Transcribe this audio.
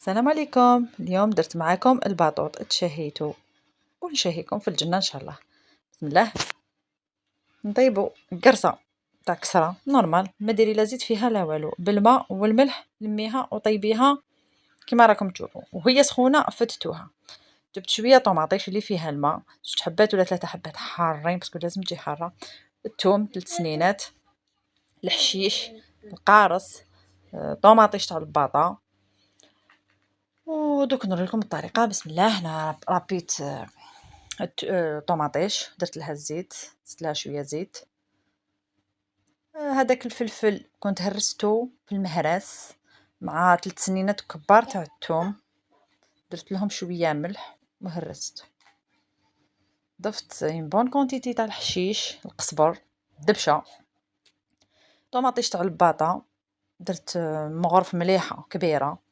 السلام عليكم. اليوم درت معاكم الباطوط، تشهيتو ونشهيكم في الجنة ان شاء الله. بسم الله. نطيبو قرصه تاع كسره نورمال، ما ديري لا زيت فيها لا والو، بالماء والملح لميها وطيبيها كما راكم تشوفوا، وهي سخونه فتتوها. جبت شويه طوماطيش اللي فيها الماء، 6 حبات ولا 3 حبات حارين باسكو لازم تجي حاره. الثوم 3 سنينات، الحشيش، القارص، طوماطيش تاع الباطا. ودوك نوريكم الطريقه. بسم الله. انا ربيت طوماطيش، درت لها الزيت، زدت لها شويه زيت. هذاك الفلفل كنت هرستو في المهرس مع 3 سنينات كبار تاع الثوم، درت لهم شويه ملح وهرست. ضفت اون بون كونتيتي تاع الحشيش، القزبر، الدبشه، طوماطيش تاع الباطا، درت مغرف مليحه كبيره،